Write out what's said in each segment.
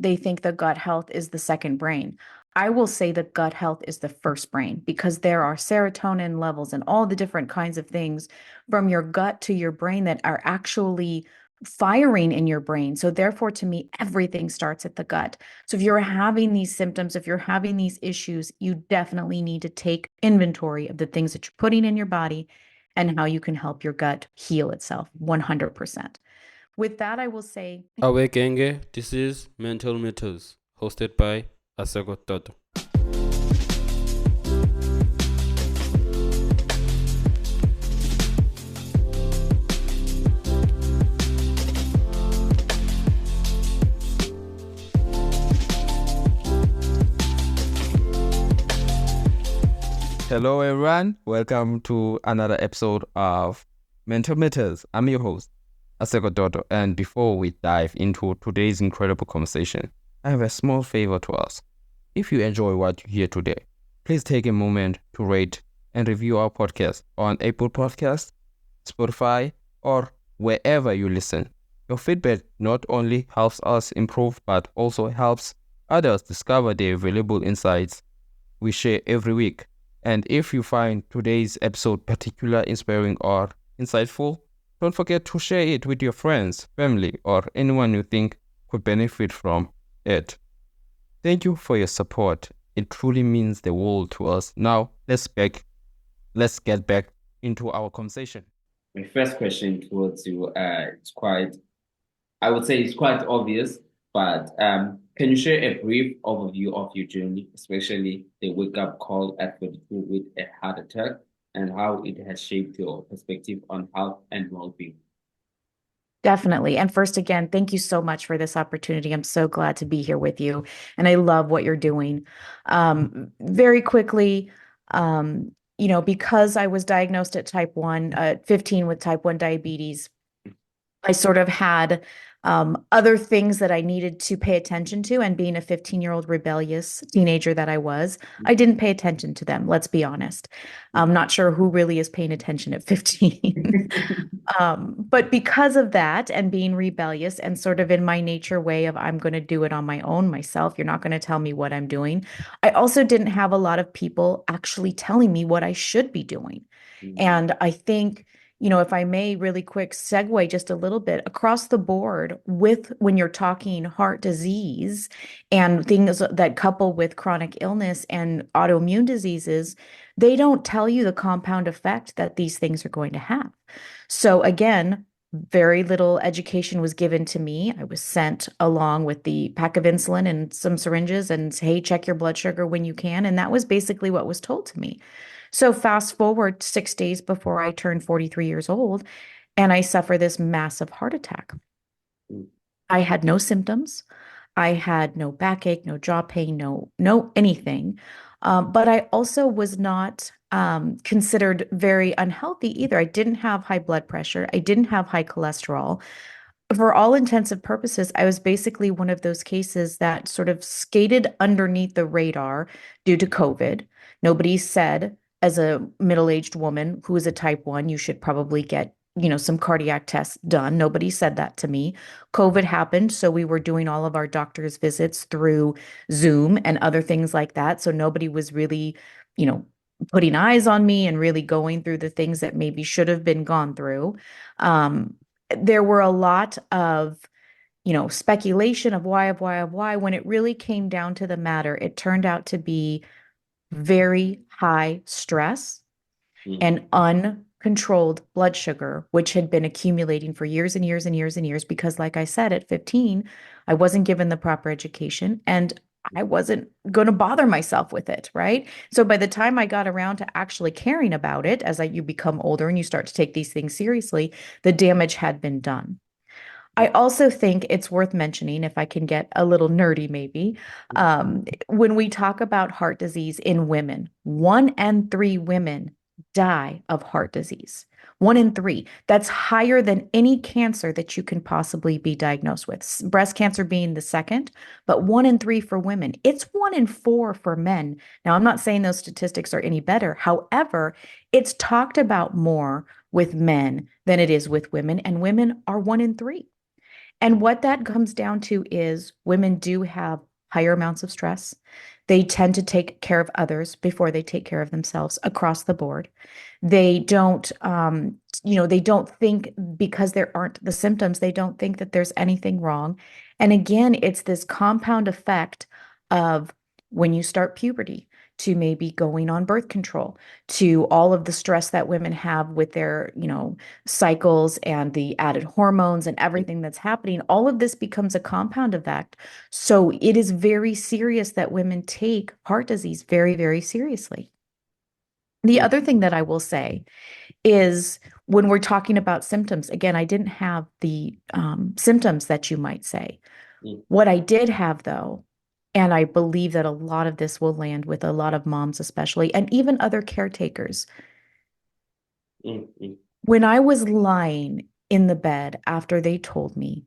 they think the gut health is the second brain. I will say the gut health is the first brain because there are serotonin levels and all the different kinds of things from your gut to your brain that are actually firing in your brain. So therefore, to me, everything starts at the gut. So if you're having these symptoms, if you're having these issues, you definitely need to take inventory of the things that you're putting in your body and how you can help your gut heal itself 100%. With that, I will say, Awekenge, this is Mental Mythos, hosted by Asekho Toto. Hello, everyone. Welcome to another episode of Mental Matters. I'm your host, Asekho Toto. And before we dive into today's incredible conversation, I have a small favor to ask. If you enjoy what you hear today, please take a moment to rate and review our podcast on Apple Podcasts, Spotify, or wherever you listen. Your feedback not only helps us improve, but also helps others discover the valuable insights we share every week. And if you find today's episode particularly inspiring or insightful, don't forget to share it with your friends, family, or anyone you think could benefit from it. Thank you for your support. It truly means the world to us. Now, let's get back into our conversation. My first question towards you, I would say it's quite obvious, but can you share a brief overview of your journey, especially the wake-up call at 42 with a heart attack, and how it has shaped your perspective on health and well-being? definitely. And first, again, thank you so much for this opportunity. I'm so glad to be here with you, and I love what you're doing. Very quickly, because I was diagnosed at type 1, 15 with type 1 diabetes, I sort of had other things that I needed to pay attention to. And being a 15-year-old rebellious teenager that I was, I didn't pay attention to them. Let's be honest. I'm not sure who really is paying attention at 15. But because of that and being rebellious and sort of in my nature way of I'm going to do it on my own myself, you're not going to tell me what I'm doing. I also didn't have a lot of people actually telling me what I should be doing. And I think, if I may really quick segue just a little bit across the board with when you're talking heart disease and things that couple with chronic illness and autoimmune diseases, they don't tell you the compound effect that these things are going to have. So again, very little education was given to me. I was sent along with the pack of insulin and some syringes and, hey, check your blood sugar when you can. And that was basically what was told to me. So fast forward 6 days before I turned 43 years old, and I suffer this massive heart attack. I had no symptoms. I had no backache, no jaw pain, no anything. But I also was not considered very unhealthy either. I didn't have high blood pressure. I didn't have high cholesterol. For all intensive purposes, I was basically one of those cases that sort of skated underneath the radar due to COVID. Nobody said, as a middle-aged woman who is a type 1, you should probably get, some cardiac tests done. Nobody said that to me. COVID happened, so we were doing all of our doctor's visits through Zoom and other things like that. So nobody was really, putting eyes on me and really going through the things that maybe should have been gone through. There were a lot of, speculation of why. When it really came down to the matter, it turned out to be very high stress and uncontrolled blood sugar, which had been accumulating for years and years and years and years. Because like I said, at 15, I wasn't given the proper education and I wasn't going to bother myself with it, right? So by the time I got around to actually caring about it, you become older and you start to take these things seriously, the damage had been done. I also think it's worth mentioning, if I can get a little nerdy maybe, when we talk about heart disease in women, 1 in 3 women die of heart disease. 1 in 3. That's higher than any cancer that you can possibly be diagnosed with. Breast cancer being the second, but 1 in 3 for women. It's 1 in 4 for men. Now, I'm not saying those statistics are any better. However, it's talked about more with men than it is with women, and women are 1 in 3. And what that comes down to is women do have higher amounts of stress. They tend to take care of others before they take care of themselves across the board. They don't, they don't think because there aren't the symptoms, they don't think that there's anything wrong. And again, it's this compound effect of when you start puberty to maybe going on birth control, to all of the stress that women have with their, cycles and the added hormones and everything that's happening. All of this becomes a compound effect. So it is very serious that women take heart disease very, very seriously. The other thing that I will say is when we're talking about symptoms, again, I didn't have the symptoms that you might say. What I did have, though, and I believe that a lot of this will land with a lot of moms, especially, and even other caretakers. When I was lying in the bed after they told me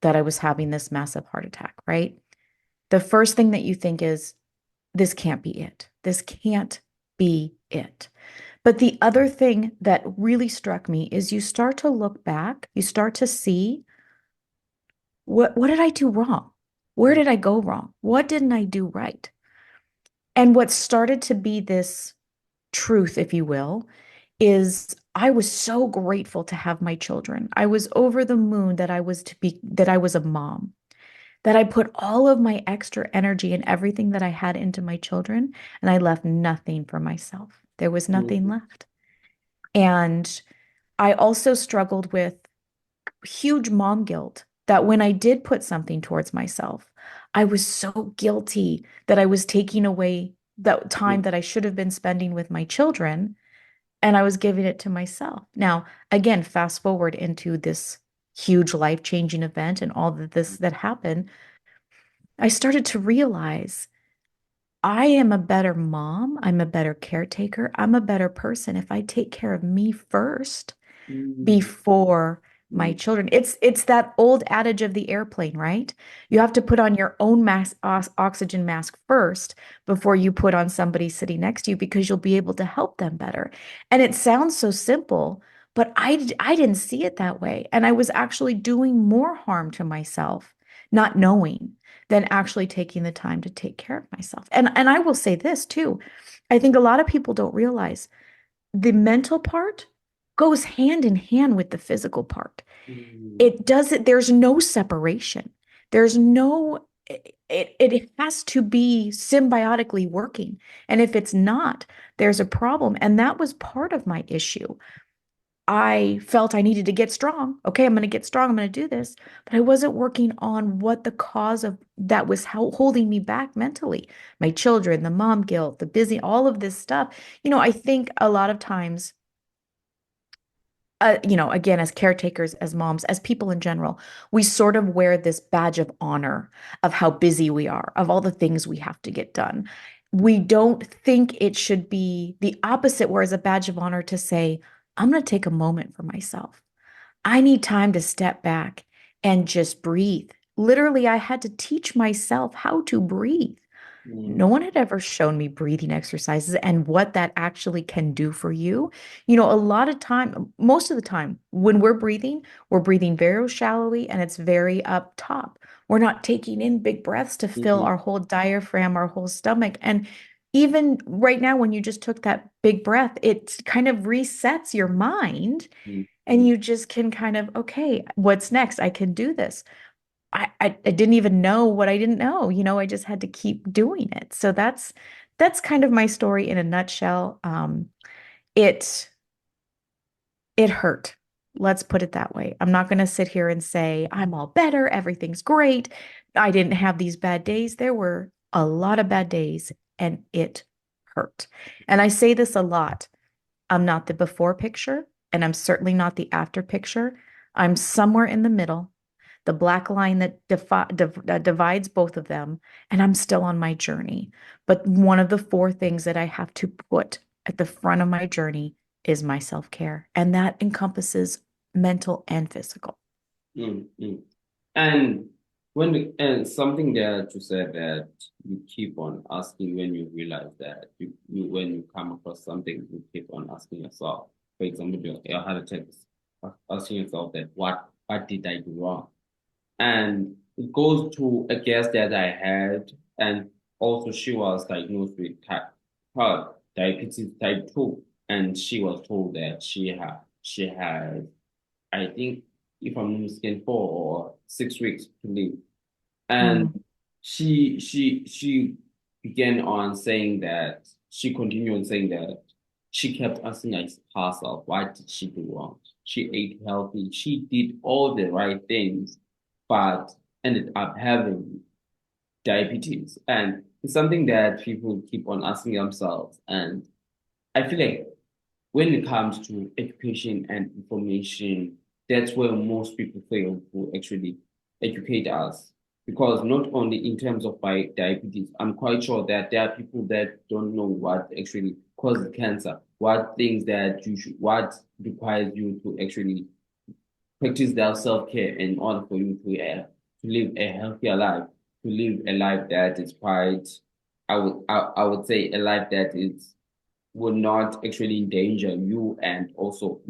that I was having this massive heart attack, right? The first thing that you think is, this can't be it. This can't be it. But the other thing that really struck me is you start to look back, you start to see what did I do wrong? Where did I go wrong? What didn't I do right? And what started to be this truth, if you will, is I was so grateful to have my children. I was over the moon that I was a mom, that I put all of my extra energy and everything that I had into my children, and I left nothing for myself. There was nothing left. And I also struggled with huge mom guilt that when I did put something towards myself, I was so guilty that I was taking away that time that I should have been spending with my children, and I was giving it to myself. Now, again, fast forward into this huge life-changing event and all of this that happened, I started to realize I am a better mom. I'm a better caretaker. I'm a better person if I take care of me first before my children. It's that old adage of the airplane, right? You have to put on your own oxygen mask first before you put on somebody sitting next to you, because you'll be able to help them better. And it sounds so simple, but I didn't see it that way. And I was actually doing more harm to myself, not knowing, than actually taking the time to take care of myself. And I will say this too. I think a lot of people don't realize the mental part goes hand in hand with the physical part. It doesn't, there's no separation. There's no, it has to be symbiotically working. And if it's not, there's a problem. And that was part of my issue. I felt I needed to get strong. Okay, I'm going to get strong. I'm going to do this. But I wasn't working on what the cause of that was holding me back mentally. My children, the mom guilt, the busy, all of this stuff. I think a lot of times, again, as caretakers, as moms, as people in general, we sort of wear this badge of honor of how busy we are, of all the things we have to get done. We don't think it should be the opposite, where it's a badge of honor to say, I'm going to take a moment for myself. I need time to step back and just breathe. Literally, I had to teach myself how to breathe. No one had ever shown me breathing exercises and what that actually can do for you. A lot of time, most of the time, when we're breathing very shallowly and it's very up top. We're not taking in big breaths to fill our whole diaphragm, our whole stomach. And even right now, when you just took that big breath, it kind of resets your mind and you just can kind of, okay, what's next? I can do this. I didn't even know what I didn't know. I just had to keep doing it. So that's kind of my story in a nutshell. It hurt. Let's put it that way. I'm not going to sit here and say I'm all better, everything's great. I didn't have these bad days. There were a lot of bad days, and it hurt. And I say this a lot. I'm not the before picture, and I'm certainly not the after picture. I'm somewhere in the middle, the black line that divides both of them, and I'm still on my journey. But one of the four things that I have to put at the front of my journey is my self-care, and that encompasses mental and physical. And something that you said that you keep on asking when you realize that when you come across something, you keep on asking yourself. For example, your heart attack, asking yourself that what did I do wrong? And it goes to a guest that I had, and also she was diagnosed with diabetes type 2, and she was told that she had I think, if I'm not mistaken, 4 or 6 weeks to live. And Mm. she began on saying that she continued saying that she kept asking herself, what did she do wrong? She ate healthy, she did all the right things, but ended up having diabetes. And it's something that people keep on asking themselves. And I feel like when it comes to education and information, that's where most people fail to actually educate us. Because not only in terms of diabetes, I'm quite sure that there are people that don't know what actually causes cancer, what things that what requires you to actually practice that self-care in order for you to live a healthier life, to live a life that is quite, I would say a life that is will not actually endanger you, and also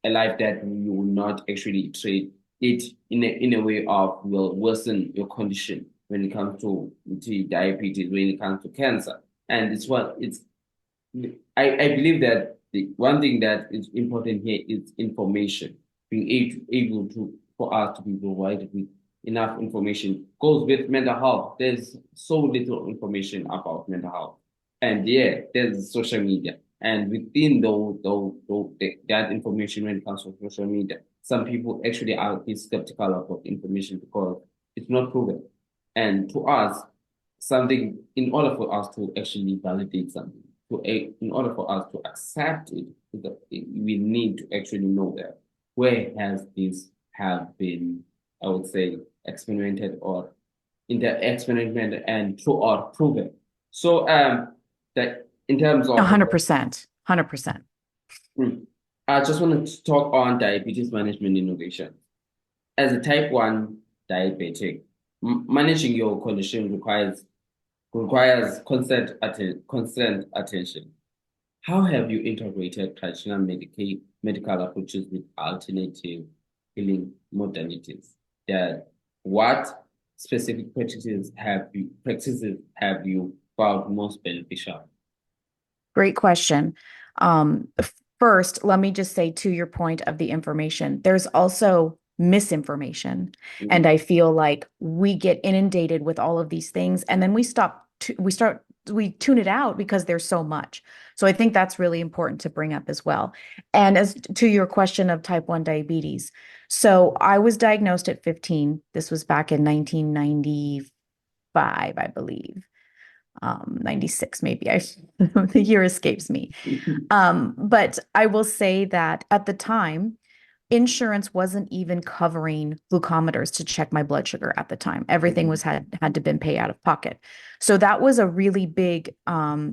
a life that you will not actually treat it in a way of will worsen your condition when it comes to diabetes, when it comes to cancer. And I believe that the one thing that is important here is information, being able to for us to be provided with enough information. Goes with mental health. There's so little information about mental health. And yeah, there's social media. And within that information, when it comes to social media, some people actually are skeptical about information because it's not proven. And to us, something, in order for us to actually validate something, in order for us to accept it, we need to actually know that where has this have been, I would say, experimented or experimented and true or proven. So that in terms of 100%. 100%. I just wanted to talk on diabetes management innovation. As a type 1 diabetic, managing your condition requires constant attention. How have you integrated traditional medical approaches with alternative healing modalities? That what specific practices have you found most beneficial? Great question. First, let me just say to your point of the information, there's also misinformation. And I feel like we get inundated with all of these things, and then we tune it out because there's so much. So I think that's really important to bring up as well. And as to your question of type 1 diabetes, so I was diagnosed at 15. This was back in 1995, I believe. 96 maybe. The year escapes me. But I will say that at the time, insurance wasn't even covering glucometers to check my blood sugar at the time. Everything was had to been paid out of pocket. So that was a really big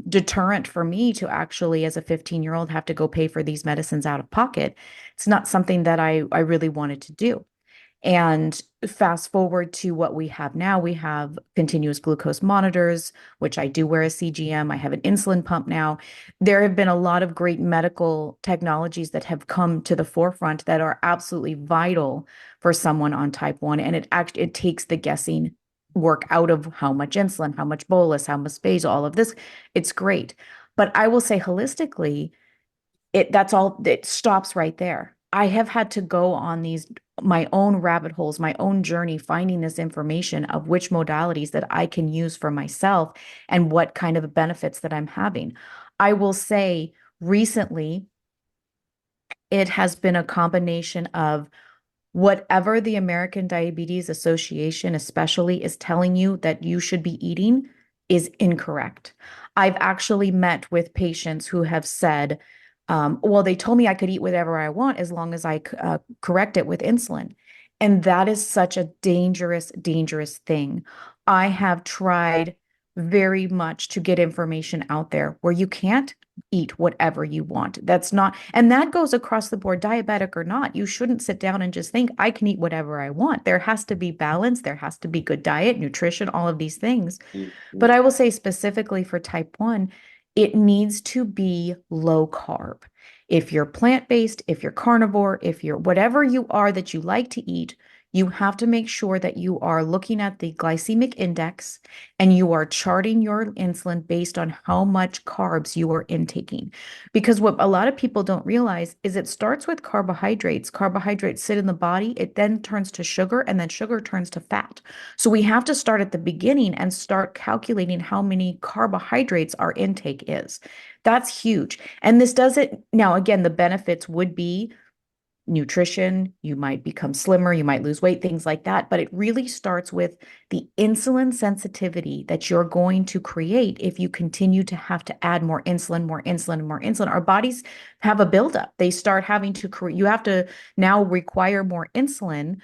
deterrent for me to actually, as a 15-year-old, have to go pay for these medicines out of pocket. It's not something that I really wanted to do. And fast forward to what we have now, we have continuous glucose monitors, which I do wear a CGM. I have an insulin pump now. There have been a lot of great medical technologies that have come to the forefront that are absolutely vital for someone on type 1. And it takes the guessing work out of how much insulin, how much bolus, how much basal, all of this. It's great. But I will say holistically, it stops right there. I have had to go on my own rabbit holes, my own journey, finding this information of which modalities that I can use for myself and what kind of benefits that I'm having. I will say recently, it has been a combination of whatever the American Diabetes Association especially is telling you that you should be eating is incorrect. I've actually met with patients who have said, well, they told me I could eat whatever I want as long as I correct it with insulin. And that is such a dangerous, dangerous thing. I have tried very much to get information out there where you can't eat whatever you want. That's not, and that goes across the board, diabetic or not. You shouldn't sit down and just think I can eat whatever I want. There has to be balance. There has to be good diet, nutrition, all of these things. But I will say specifically for type 1, it needs to be low carb. If you're plant-based, if you're carnivore, if you're whatever you are that you like to eat, You have to make sure that you are looking at the glycemic index and you are charting your insulin based on how much carbs you are intaking. Because what a lot of people don't realize is it starts with carbohydrates. Carbohydrates sit in the body, it then turns to sugar, and then sugar turns to fat. So we have to start at the beginning and start calculating how many carbohydrates our intake is. That's huge. And this doesn't, now again, the benefits would be nutrition, you might become slimmer, you might lose weight, things like that. But it really starts with the insulin sensitivity that you're going to create if you continue to have to add more insulin, more insulin, more insulin. Our bodies have a buildup. They start having to create, you have to now require more insulin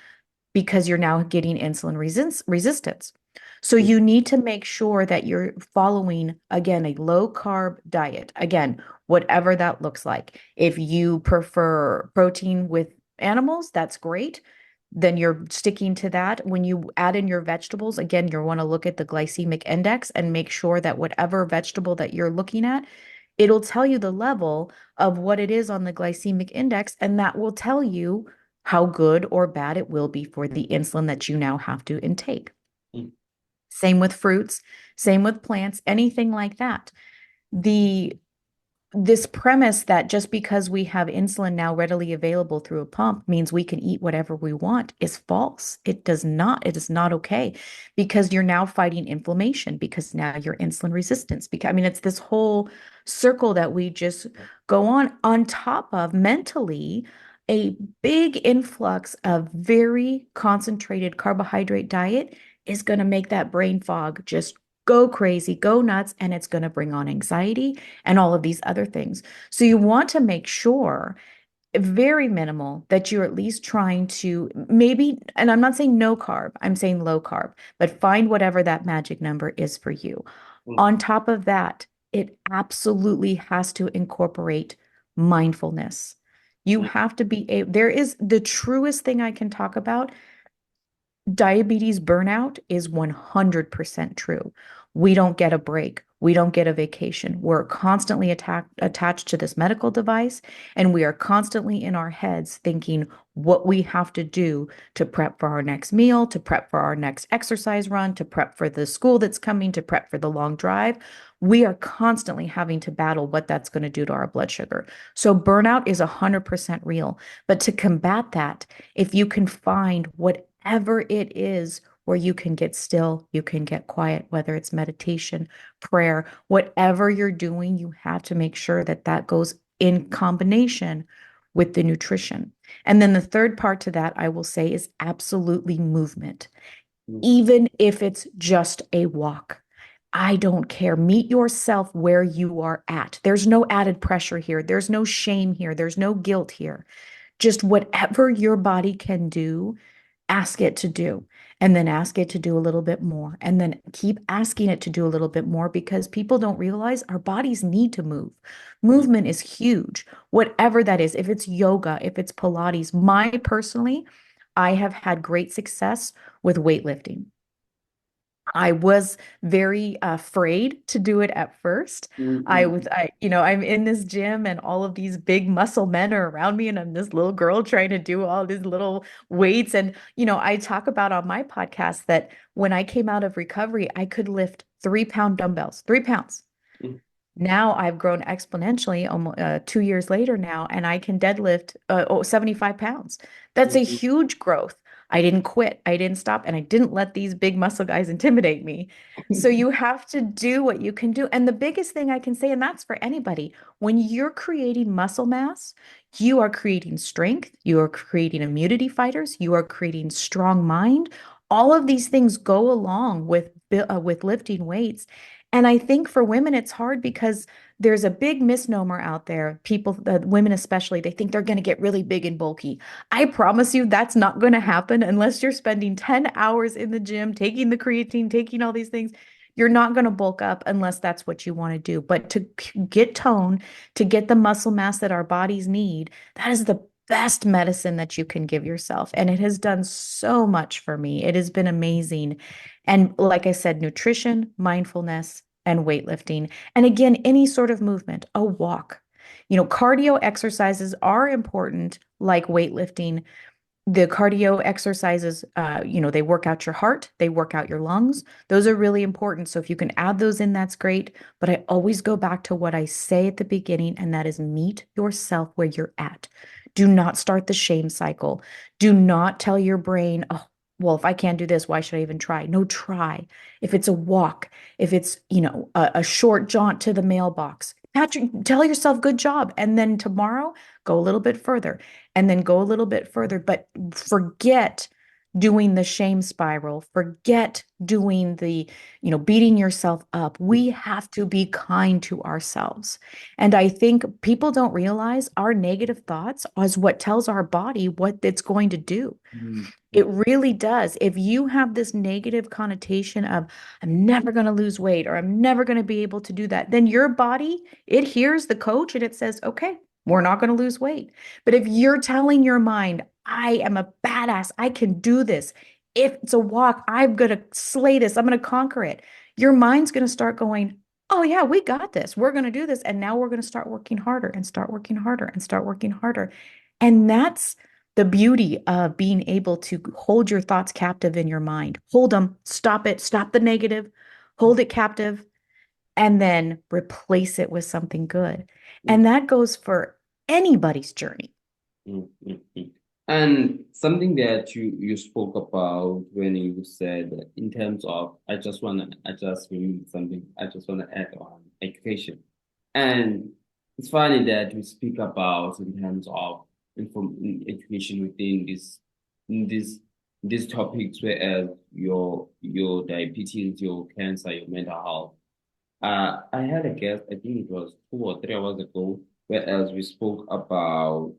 because you're now getting insulin resistance. So you need to make sure that you're following, again, a low carb diet. Again, whatever that looks like. If you prefer protein with animals, that's great. Then you're sticking to that. When you add in your vegetables, again, you want to look at the glycemic index and make sure that whatever vegetable that you're looking at, it'll tell you the level of what it is on the glycemic index, and that will tell you how good or bad it will be for the insulin that you now have to intake. Mm. Same with fruits, same with plants, anything like that. This premise that just because we have insulin now readily available through a pump means we can eat whatever we want is false. It does not. It is not okay, because you're now fighting inflammation, because now you're insulin resistance. Because I mean, it's this whole circle that we just go on top of mentally a big influx of very concentrated carbohydrate diet is going to make that brain fog just go crazy, go nuts, and it's going to bring on anxiety and all of these other things. So you want to make sure, very minimal, that you're at least trying to maybe, and I'm not saying no carb, I'm saying low carb, but find whatever that magic number is for you. On top of that, it absolutely has to incorporate mindfulness. You have to be there is the truest thing I can talk about. Diabetes burnout is 100% true. We don't get a break. We don't get a vacation. We're constantly attached to this medical device, and we are constantly in our heads thinking what we have to do to prep for our next meal, to prep for our next exercise run, to prep for the school that's coming, to prep for the long drive. We are constantly having to battle what that's going to do to our blood sugar. So burnout is 100% real. But to combat that, if you can find whatever it is where you can get still, you can get quiet, whether it's meditation, prayer, whatever you're doing, you have to make sure that that goes in combination with the nutrition. And then the third part to that, I will say, is absolutely movement. Even if it's just a walk, I don't care. Meet yourself where you are at. There's no added pressure here. There's no shame here. There's no guilt here. Just whatever your body can do, ask it to do, and then ask it to do a little bit more, and then keep asking it to do a little bit more, because people don't realize our bodies need to move. Movement is huge, whatever that is. If it's yoga, if it's Pilates, I have had great success with weightlifting. I was very afraid to do it at first. I'm in this gym and all of these big muscle men are around me, and I'm this little girl trying to do all these little weights. And, I talk about on my podcast that when I came out of recovery, I could lift 3-pound dumbbells, 3 pounds. Mm. Now I've grown exponentially almost 2 years later now, and I can deadlift 75 pounds. That's a huge growth. I didn't quit. I didn't stop, and I didn't let these big muscle guys intimidate me. So you have to do what you can do. And the biggest thing I can say, and that's for anybody, when you're creating muscle mass, you are creating strength, you are creating immunity fighters, you are creating strong mind. All of these things go along with lifting weights. And I think for women, it's hard because there's a big misnomer out there. People, women especially, they think they're going to get really big and bulky. I promise you that's not going to happen unless you're spending 10 hours in the gym, taking the creatine, taking all these things. You're not going to bulk up unless that's what you want to do. But to get tone, to get the muscle mass that our bodies need, that is the best medicine that you can give yourself. And it has done so much for me. It has been amazing. And like I said, nutrition, mindfulness, and weightlifting. And again, any sort of movement, a walk. Cardio exercises are important, like weightlifting, the cardio exercises, they work out your heart, they work out your lungs. Those are really important. So if you can add those in, that's great. But I always go back to what I say at the beginning, and that is meet yourself where you're at. Do not start the shame cycle. Do not tell your brain, oh, well, if I can't do this, why should I even try? No, try. If it's a walk, if it's, a short jaunt to the mailbox, Patrick, tell yourself good job. And then tomorrow, go a little bit further and then go a little bit further, but forget doing the shame spiral, forget doing the, beating yourself up. We have to be kind to ourselves. And I think people don't realize our negative thoughts is what tells our body what it's going to do. It really does. If you have this negative connotation of, I'm never going to lose weight or I'm never going to be able to do that, then your body, it hears the coach and it says, okay, we're not going to lose weight. But if you're telling your mind, I am a badass, I can do this. If it's a walk, I'm going to slay this, I'm going to conquer it. Your mind's going to start going, oh, yeah, we got this. We're going to do this. And now we're going to start working harder and start working harder and start working harder. And that's the beauty of being able to hold your thoughts captive in your mind. Hold them, stop it, stop the negative, hold it captive, and then replace it with something good. And that goes for anybody's journey. And something that you spoke about when you said in terms of, I just remember something, I just want to add on education. And it's funny that we speak about in terms of education within these topics, whereas your diabetes, your cancer, your mental health. I had a guest, I think it was 2 or 3 hours ago, whereas we spoke about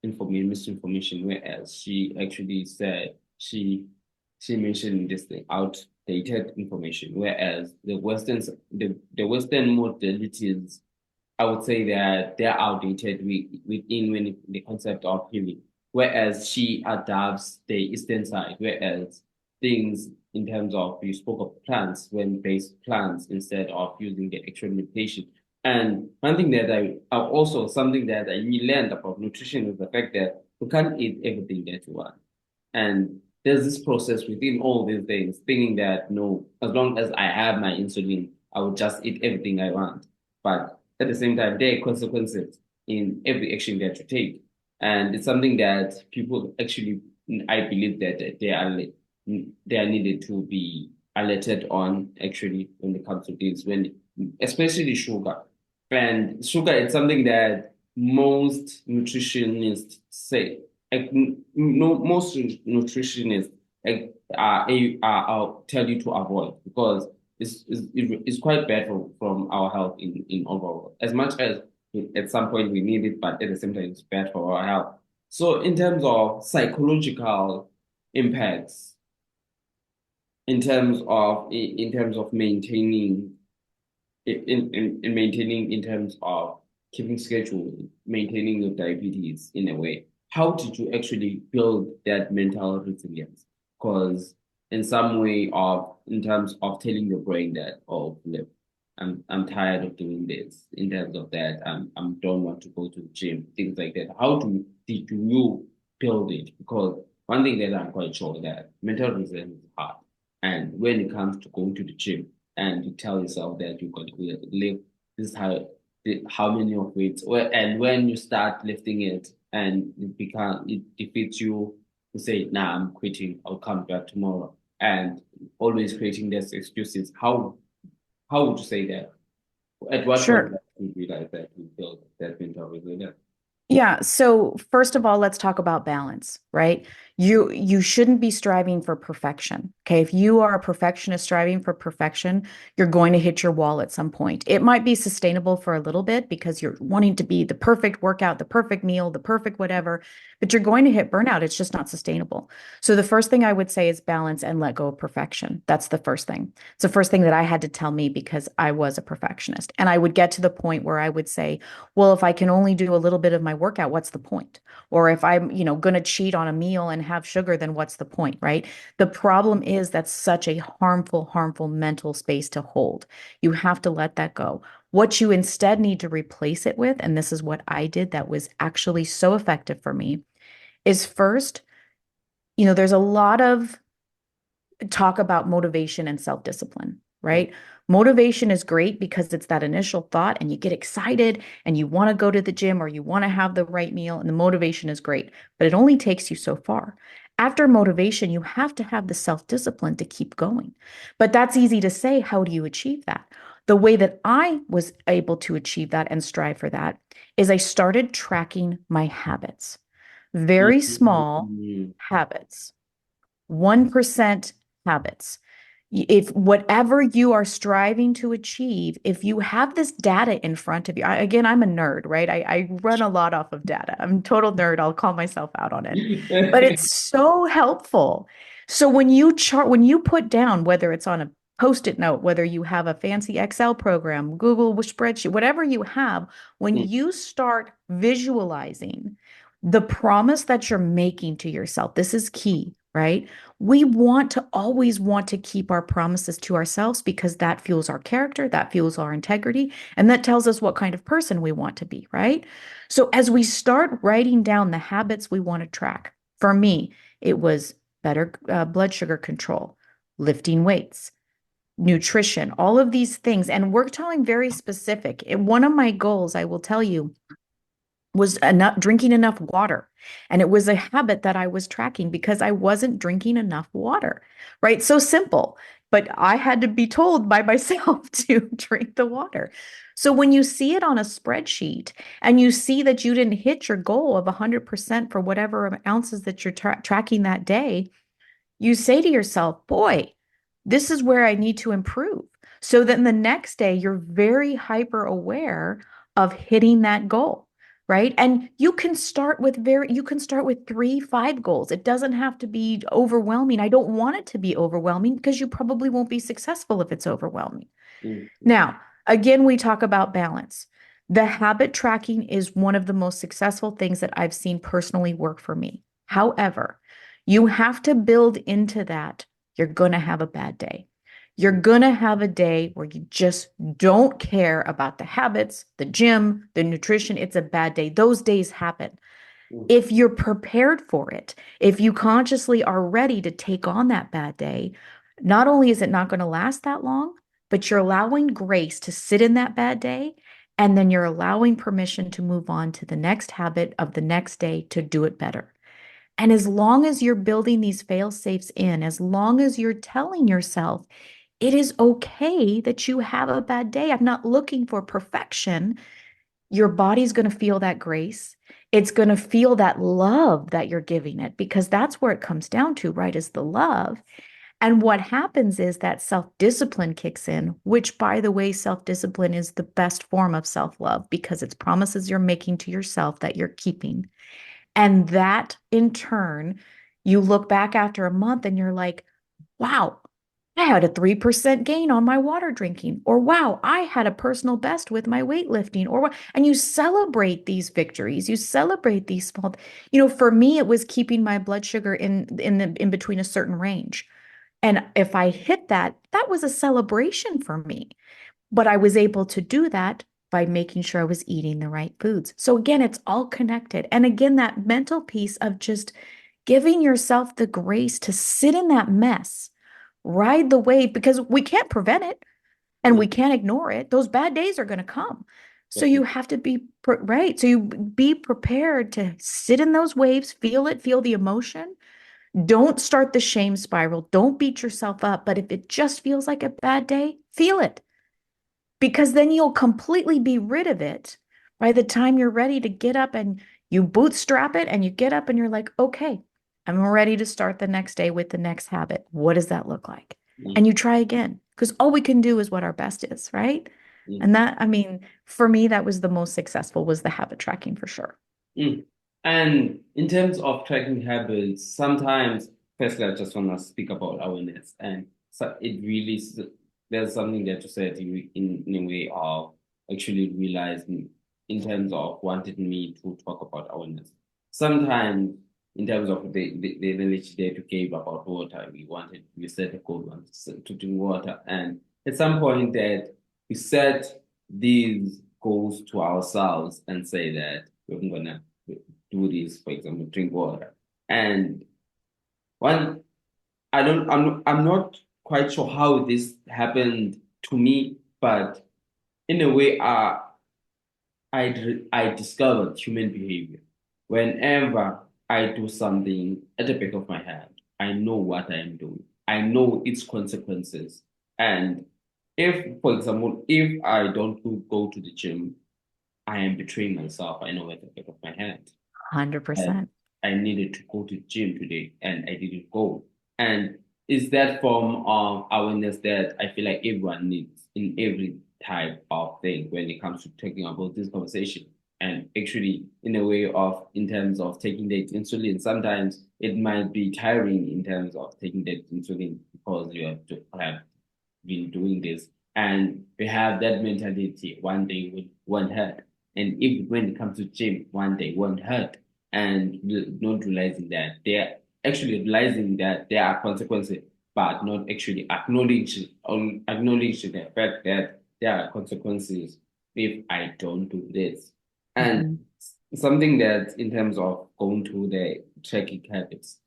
misinformation, whereas she actually said she mentioned this thing, outdated information, whereas the Western modalities, I would say that they're outdated within the concept of healing. Whereas she adopts the Eastern side, whereas things in terms of, you spoke of plants, when based plants instead of using the actual medication. And one thing that something that I learned about nutrition is the fact that you can't eat everything that you want. And there's this process within all these things, thinking that no, as long as I have my insulin, I will just eat everything I want. But at the same time, there are consequences in every action that you take. And it's something that people actually, I believe that they are needed to be alerted on, actually, when it comes to this, especially sugar. And sugar is something that most nutritionists say. Most nutritionists I'll tell you to avoid, because it's quite bad from our health in overall. As much as at some point we need it, but at the same time it's bad for our health. So in terms of psychological impacts, in terms of maintaining in terms of keeping schedule, maintaining your diabetes in a way, how did you actually build that mental resilience? Because in some way in terms of telling your brain that, oh, look, I'm tired of doing this, in terms of that, I don't want to go to the gym, things like that. How did you build it? Because one thing that I'm quite sure that mental resilience is hard. And when it comes to going to the gym and you tell yourself that you're going to live this how many of weights, and when you start lifting it and it defeats you, to say, nah, I'm quitting, I'll come back tomorrow, and always creating these excuses. How would you say that? At what point Sure. did you realize that you built that mental resilience? Yeah. So first of all, let's talk about balance, right? You shouldn't be striving for perfection. Okay. If you are a perfectionist striving for perfection, you're going to hit your wall at some point. It might be sustainable for a little bit because you're wanting to be the perfect workout, the perfect meal, the perfect whatever, but you're going to hit burnout. It's just not sustainable. So the first thing I would say is balance and let go of perfection. That's the first thing. It's the first thing that I had to tell me because I was a perfectionist. And I would get to the point where I would say, well, if I can only do a little bit of my workout, what's the point? Or if I'm, going to cheat on a meal and have sugar, then what's the point, right? The problem is that's such a harmful mental space to hold. You have to let that go. What you instead need to replace it with, and this is what I did that was actually so effective for me, is first there's a lot of talk about motivation and self-discipline, right? Motivation is great because it's that initial thought and you get excited and you want to go to the gym or you want to have the right meal, and the motivation is great, but it only takes you so far. After motivation, you have to have the self-discipline to keep going. But that's easy to say. How do you achieve that? The way that I was able to achieve that and strive for that is I started tracking my habits, very small Mm. habits, 1% habits. If whatever you are striving to achieve, if you have this data in front of you, again, I'm a nerd, right? I run a lot off of data. I'm a total nerd. I'll call myself out on it, but it's so helpful. So when you chart, when you put down, whether it's on a post-it note, whether you have a fancy Excel program, Google spreadsheet, whatever you have, when Mm. you start visualizing the promise that you're making to yourself, this is key, right? We want to always want to keep our promises to ourselves because that fuels our character, that fuels our integrity, and that tells us what kind of person we want to be, right? So as we start writing down the habits we want to track, for me, it was better blood sugar control, lifting weights, nutrition, all of these things. And we're telling very specific. One of my goals, I will tell you, was enough drinking enough water. And it was a habit that I was tracking because I wasn't drinking enough water, right? So simple, but I had to be told by myself to drink the water. So when you see it on a spreadsheet and you see that you didn't hit your goal of 100% for whatever ounces that you're tracking that day, you say to yourself, boy, this is where I need to improve. So then the next day, you're very hyper aware of hitting that goal, right? And you can start with 3, 5 goals. It doesn't have to be overwhelming. I don't want it to be overwhelming because you probably won't be successful if it's overwhelming. Mm. Now, again, we talk about balance. The habit tracking is one of the most successful things that I've seen personally work for me. However, you have to build into that. You're going to have a bad day. You're going to have a day where you just don't care about the habits, the gym, the nutrition. It's a bad day. Those days happen. If you're prepared for it, if you consciously are ready to take on that bad day, not only is it not going to last that long, but you're allowing grace to sit in that bad day. And then you're allowing permission to move on to the next habit of the next day to do it better. And as long as you're building these fail safes in, as long as you're telling yourself, it is okay that you have a bad day. I'm not looking for perfection. Your body's going to feel that grace. It's going to feel that love that you're giving it because that's where it comes down to, right? Is the love. And what happens is that self-discipline kicks in, which, by the way, self-discipline is the best form of self-love because it's promises you're making to yourself that you're keeping. And that in turn, you look back after a month and you're like, wow, I had a 3% gain on my water drinking, or wow, I had a personal best with my weightlifting, and you celebrate these victories. You celebrate these small, for me, it was keeping my blood sugar in between a certain range. And if I hit that, that was a celebration for me. But I was able to do that by making sure I was eating the right foods. So again, it's all connected. And again, that mental piece of just giving yourself the grace to sit in that mess, ride the wave, because we can't prevent it and we can't ignore it. Those bad days are going to come. So you have to be right. So you be prepared to sit in those waves, feel it, feel the emotion. Don't start the shame spiral. Don't beat yourself up. But if it just feels like a bad day, feel it, because then you'll completely be rid of it by the time you're ready to get up and you bootstrap it and you get up and you're like, okay, I'm ready to start the next day with the next habit. What does that look like? And you try again, because all we can do is what our best is, right? And that, I mean, for me, that was the most successful, was the habit tracking for sure. Mm. And in terms of tracking habits, sometimes, firstly, I just want to speak about awareness. And so it really, there's something that you said in a way of actually realizing in terms of wanting me to talk about awareness. Sometimes, in terms of the knowledge that you gave about water, we set a goal to drink water. And at some point that we set these goals to ourselves and say that we're going to do this, for example, drink water. And One, I'm not quite sure how this happened to me, but in a way, I discovered human behavior. Whenever I do something at the back of my head, I know what I am doing. I know its consequences. And if, for example, if I don't go to the gym, I am betraying myself. I know at the back of my head. And 100%. I needed to go to the gym today and I didn't go. And it's that form of awareness that I feel like everyone needs in every type of thing when it comes to talking about this conversation. And actually, in a way of, in terms of taking that insulin, sometimes it might be tiring in terms of taking that insulin because you have to have been doing this. And we have that mentality, one day won't hurt. And if when it comes to gym, one day won't hurt. And not realizing that they're actually realizing that there are consequences, but not actually acknowledging the fact that there are consequences if I don't do this. And Mhm. something that in terms of going to the tracking habits,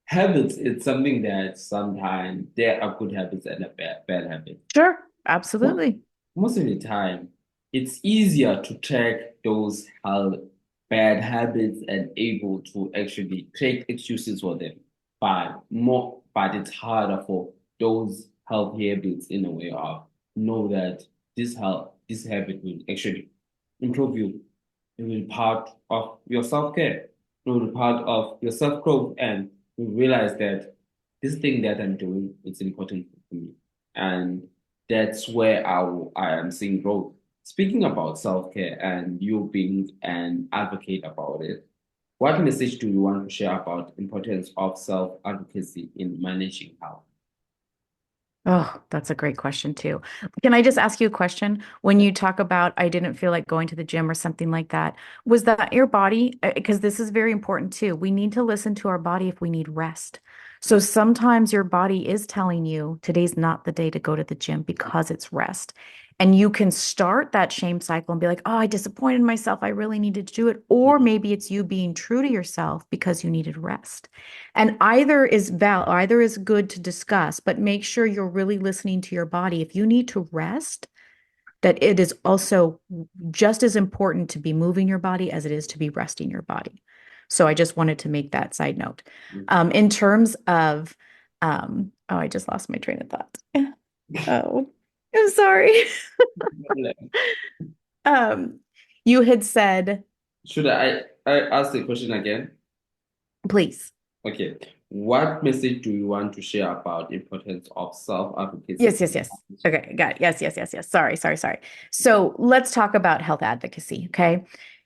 habits, it's something that sometimes there are good habits and a bad habit. Sure, absolutely. Most of the time, it's easier to track those bad habits and able to actually take excuses for them. But it's harder for those healthy habits in a way of know that this habit will actually improve you. It will be part of your self-care. It will be part of your self-growth, and you realize that this thing that I'm doing is important for me. And that's where I am seeing growth. Speaking about self-care and you being an advocate about it, what message do you want to share about importance of self-advocacy in managing health? Oh, that's a great question too. Can I just ask you a question? When you talk about I didn't feel like going to the gym or something like that, was that your body? Because this is very important too. We need to listen to our body if we need rest. So sometimes your body is telling you today's not the day to go to the gym because it's rest. And you can start that shame cycle and be like, oh, I disappointed myself. I really needed to do it. Or maybe it's you being true to yourself because you needed rest. And either is good to discuss, but make sure you're really listening to your body. If you need to rest, that it is also just as important to be moving your body as it is to be resting your body. So I just wanted to make that side note. In terms of, oh, I just lost my train of thought. Oh, I'm sorry. Um, you had said, Should I ask the question again? please. Okay. What message do you want to share about importance of self-advocacy? Yes. Okay, got it. Yes. Sorry. So let's talk about health advocacy. Okay.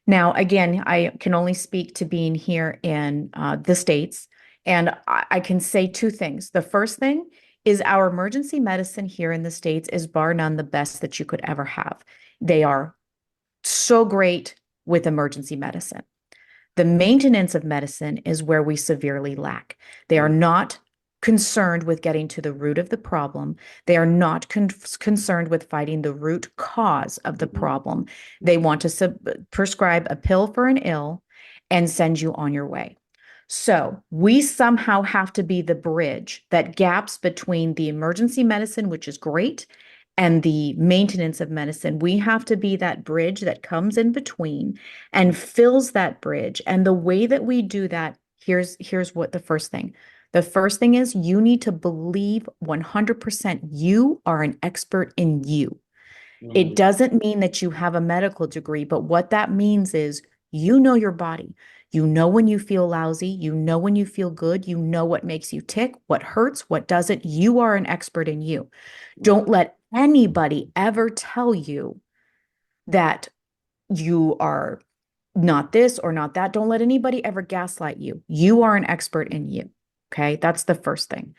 Now, again, I can only speak to being here in the States, and I can say two things. The first thing is our emergency medicine here in the States is bar none the best that you could ever have. They are so great with emergency medicine. The maintenance of medicine is where we severely lack. They are not concerned with getting to the root of the problem. They are not concerned with fighting the root cause of the problem. They want to prescribe a pill for an ill and send you on your way. So we somehow have to be the bridge that gaps between the emergency medicine, which is great, and the maintenance of medicine. We have to be that bridge that comes in between and fills that bridge. And the way that we do that, here's what the first thing. The first thing is you need to believe 100% you are an expert in you. It doesn't mean that you have a medical degree, but what that means is you know your body. You know when you feel lousy. You know when you feel good. You know what makes you tick, what hurts, what doesn't. You are an expert in you. Don't let anybody ever tell you that you are not this or not that. Don't let anybody ever gaslight you. You are an expert in you. Okay. That's the first thing.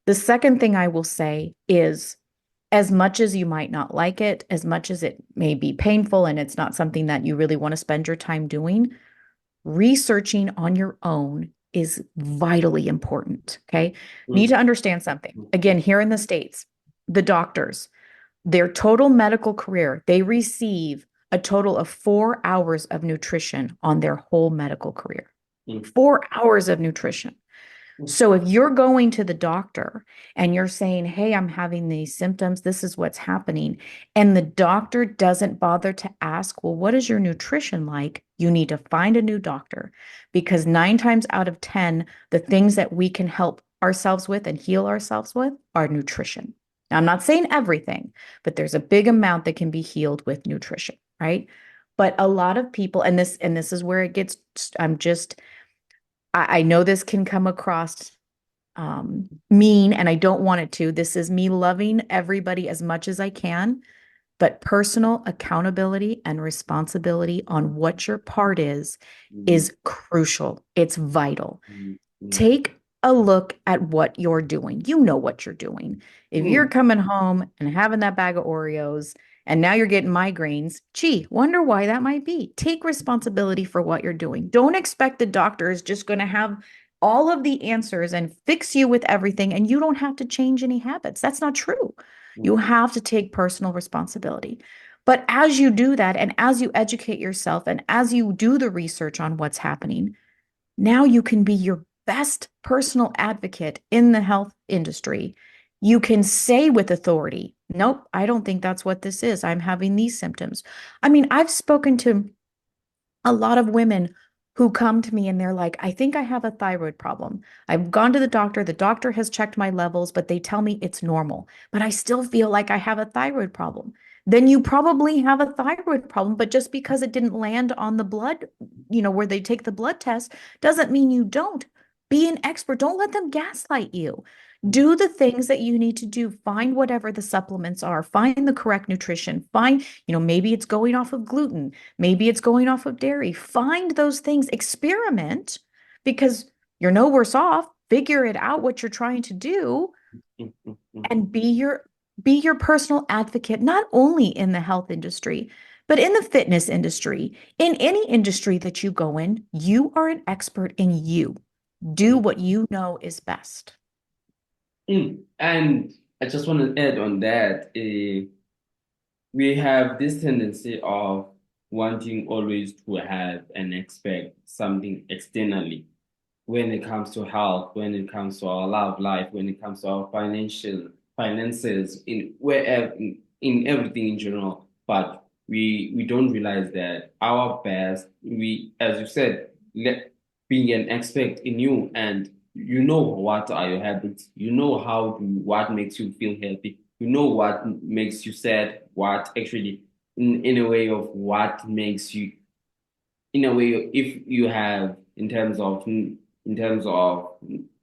The second thing I will say is as much as you might not like it, as much as it may be painful and it's not something that you really want to spend your time doing, researching on your own is vitally important. Okay. Need to understand something. Again, here in the States, the doctors, their total medical career, they receive a total of 4 hours of nutrition on their whole medical career. 4 hours of nutrition. So if you're going to the doctor and you're saying, hey, I'm having these symptoms, this is what's happening, and the doctor doesn't bother to ask, well, what is your nutrition like? You need to find a new doctor because 9 times out of 10, the things that we can help ourselves with and heal ourselves with are nutrition. Now, I'm not saying everything, but there's a big amount that can be healed with nutrition, right? But a lot of people, and this is where it gets, I know this can come across mean, and I don't want it to. This is me loving everybody as much as I can, but personal accountability and responsibility on what your part is crucial. It's vital. Take a look at what you're doing. You know what you're doing. If you're coming home and having that bag of Oreos and now you're getting migraines, gee, wonder why that might be. Take responsibility for what you're doing. Don't expect the doctor is just going to have all of the answers and fix you with everything, and you don't have to change any habits. That's not true. You have to take personal responsibility. But as you do that, and as you educate yourself, and as you do the research on what's happening, now you can be your best personal advocate in the health industry. You can say with authority, nope, I don't think that's what this is. I'm having these symptoms. I mean, I've spoken to a lot of women who come to me and they're like, I think I have a thyroid problem. I've gone to the doctor has checked my levels, but they tell me it's normal, but I still feel like I have a thyroid problem. Then you probably have a thyroid problem, but just because it didn't land on the blood, where they take the blood test, doesn't mean you don't. Be an expert. Don't let them gaslight you. Do the things that you need to do. Find whatever the supplements are. Find the correct nutrition. Find, maybe it's going off of gluten. Maybe it's going off of dairy. Find those things, experiment because you're no worse off. Figure it out what you're trying to do and be your personal advocate, not only in the health industry, but in the fitness industry. In any industry that you go in, you are an expert in you. Do what you know is best. And I just want to add on that. We have this tendency of wanting always to have and expect something externally when it comes to health, when it comes to our love life, when it comes to our finances, in everything in general. But we don't realize that our best, as you said, being an expert in you, and you know what are your habits, you know what makes you feel healthy, you know what makes you sad, what actually in a way of what makes you, in a way, if you have in terms of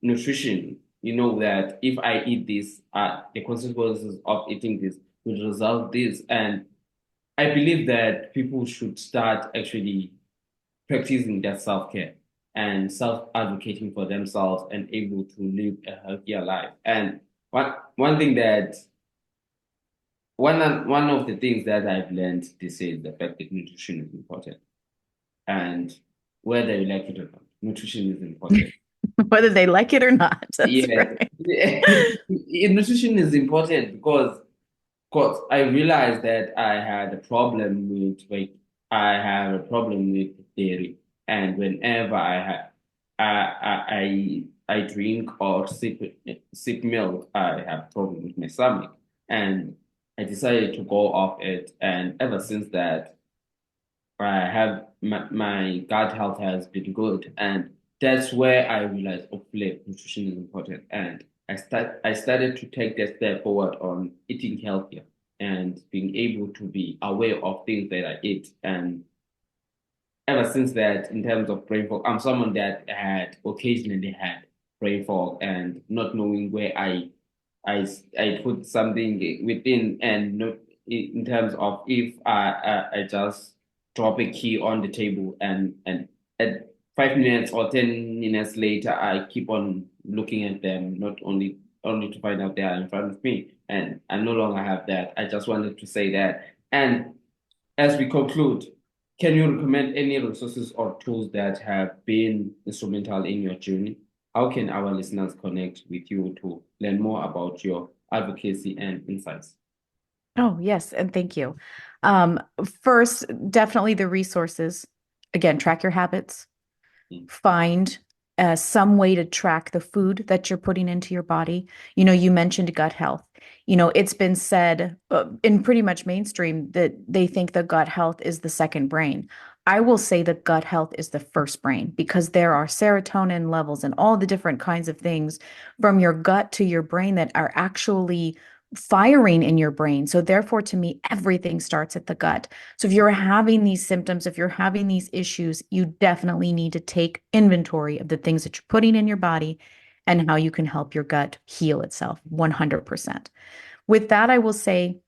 nutrition, you know that if I eat this, the consequences of eating this will result this. And I believe that people should start actually practicing that self-care and self-advocating for themselves and able to live a healthier life. And one thing that one of the things that I've learned this is the fact that nutrition is important. And whether you like it or not, nutrition is important. Whether they like it or not. That's Yes. right. Nutrition is important because I realized that I had a problem with weight. I have a problem with dairy, and whenever I drink or sip milk, I have a problem with my stomach, and I decided to go off it. And ever since that, I have my gut health has been good, and that's where I realized, oh, nutrition is important, and I started to take that step forward on eating healthier and being able to be aware of things that I eat. And ever since that, in terms of brain fog, I'm someone that had occasionally had brain fog and not knowing where I put something within, and not in terms of if I just drop a key on the table, and at 5 minutes or 10 minutes later I keep on looking at them, not only to find out they are in front of me, and I no longer have that. I just wanted to say that. And as we conclude, can you recommend any resources or tools that have been instrumental in your journey? How can our listeners connect with you to learn more about your advocacy and insights? Oh, yes, and thank you. First, definitely the resources. Again, track your habits, Mm. find some way to track the food that you're putting into your body. You mentioned gut health. It's been said in pretty much mainstream that they think the gut health is the second brain. I will say the gut health is the first brain because there are serotonin levels and all the different kinds of things from your gut to your brain that are actually firing in your brain. So therefore, to me, everything starts at the gut. So if you're having these symptoms, if you're having these issues, you definitely need to take inventory of the things that you're putting in your body and how you can help your gut heal itself 100%. With that, I will say,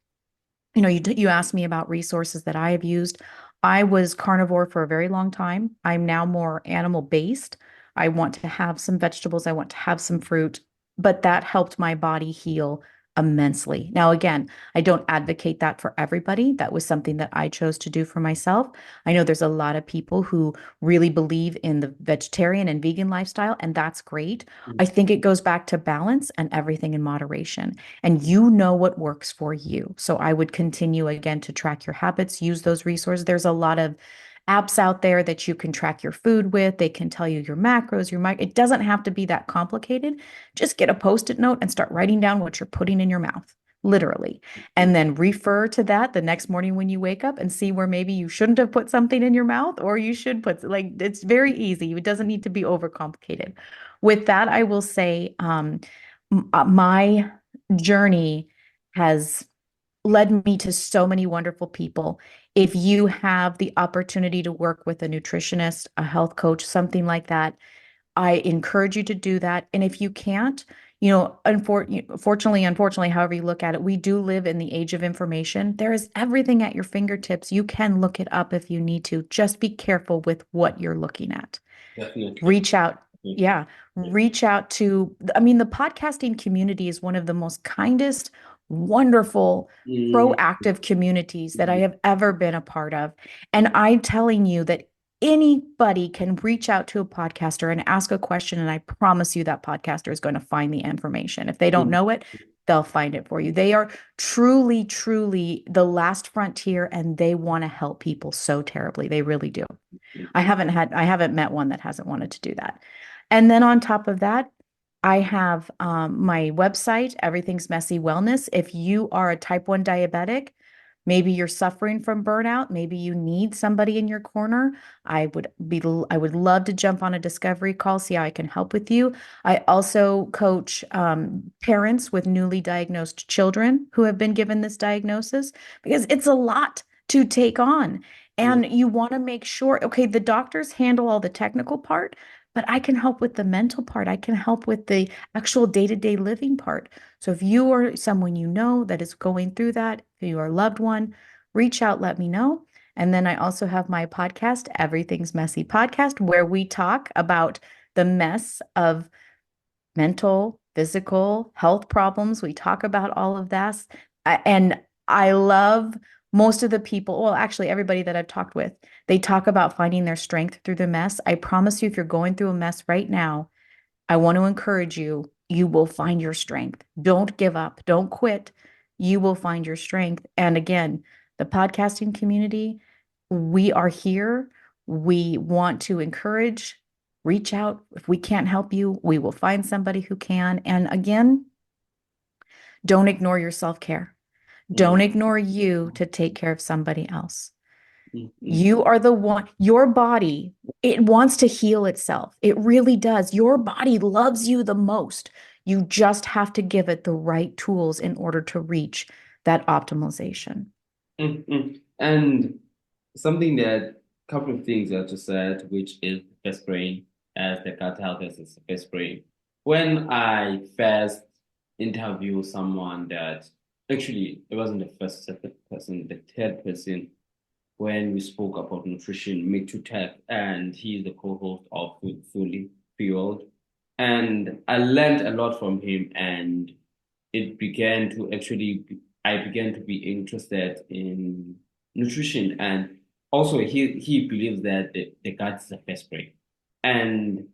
you asked me about resources that I have used. I was carnivore for a very long time. I'm now more animal based. I want to have some vegetables. I want to have some fruit, but that helped my body heal immensely. Now, again, I don't advocate that for everybody. That was something that I chose to do for myself. I know there's a lot of people who really believe in the vegetarian and vegan lifestyle, and that's great. I think it goes back to balance and everything in moderation. And you know what works for you. So I would continue again to track your habits, use those resources. There's a lot of apps out there that you can track your food with. They can tell you your macros, your mic. It doesn't have to be that complicated. Just get a post-it note and start writing down what you're putting in your mouth, literally. And then refer to that the next morning when you wake up and see where maybe you shouldn't have put something in your mouth or you should put, like, it's very easy. It doesn't need to be overcomplicated. With that, I will say my journey has led me to so many wonderful people. If you have the opportunity to work with a nutritionist, a health coach, something like that, I encourage you to do that. And if you can't, unfortunately, however you look at it, we do live in the age of information. There is everything at your fingertips. You can look it up if you need to. Just be careful with what you're looking at. Definitely. Reach out. Yeah. Reach out to, the podcasting community is one of the most kindest, wonderful, proactive communities that I have ever been a part of. And I'm telling you that anybody can reach out to a podcaster and ask a question, and I promise you that podcaster is going to find the information. If they don't know it, they'll find it for you. They are truly, truly the last frontier, and they want to help people so terribly. They really do. I haven't met one that hasn't wanted to do that. And then on top of that, I have my website, Everything's Messy Wellness. If you are a type 1 diabetic, maybe you're suffering from burnout, maybe you need somebody in your corner, I would love to jump on a discovery call, see how I can help with you. I also coach parents with newly diagnosed children who have been given this diagnosis because it's a lot to take on. And you want to make sure, okay, the doctors handle all the technical part, but I can help with the mental part. I can help with the actual day-to-day living part. So if you are someone you know that is going through that, if you are a loved one, reach out, let me know. And then I also have my podcast, Everything's Messy Podcast, where we talk about the mess of mental, physical health problems. We talk about all of that. And I love most of the people, well, actually, everybody that I've talked with, they talk about finding their strength through the mess. I promise you, if you're going through a mess right now, I want to encourage you, you will find your strength. Don't give up. Don't quit. You will find your strength. And again, the podcasting community, we are here. We want to encourage, reach out. If we can't help you, we will find somebody who can. And again, don't ignore your self-care. Don't ignore you to take care of somebody else. You are the one, your body, it wants to heal itself. It really does. Your body loves you the most. You just have to give it the right tools in order to reach that optimization. And something that, couple of things that you said, which is the first brain, as the gut health is the first brain. When I first interviewed someone that, actually, it wasn't the first person, the third person, when we spoke about nutrition, Mick Tech, and he's the co-host of Fully Fueled. And I learned a lot from him, and it began to actually, I began to be interested in nutrition. And also, he believes that the gut is the first brain. And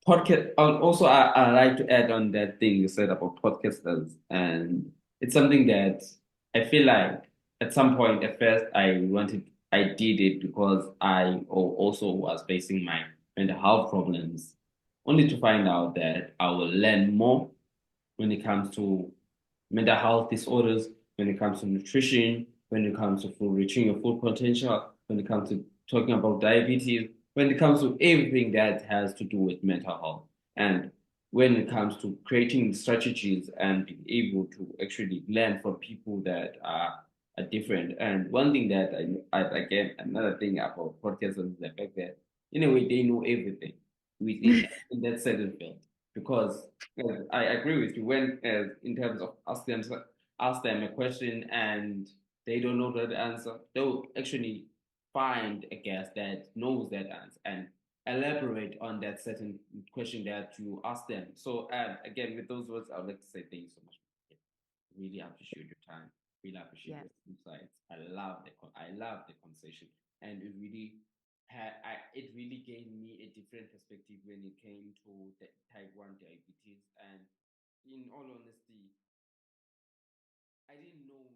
podcast, also, I like to add on that thing you said about podcasters. And it's something that I feel like at some point, at first, I did it because I also was facing my mental health problems. only to find out that I will learn more when it comes to mental health disorders, when it comes to nutrition, when it comes to reaching your full potential, when it comes to talking about diabetes, when it comes to everything that has to do with mental health. And when it comes to creating strategies and being able to actually learn from people that are different. And one thing that again, another thing about podcasts is the fact that in a way they know everything within in that certain field. Because I agree with you when in terms of ask them a question and they don't know that answer, they'll actually find a guest that knows that answer and elaborate on that certain question that you ask them. So again, with those words, I would like to say thank you so much. Really appreciate your time. Really appreciate Yes. your insights. I love the conversation, and it really gave me a different perspective when it came to the type 1 diabetes. And in all honesty, I didn't know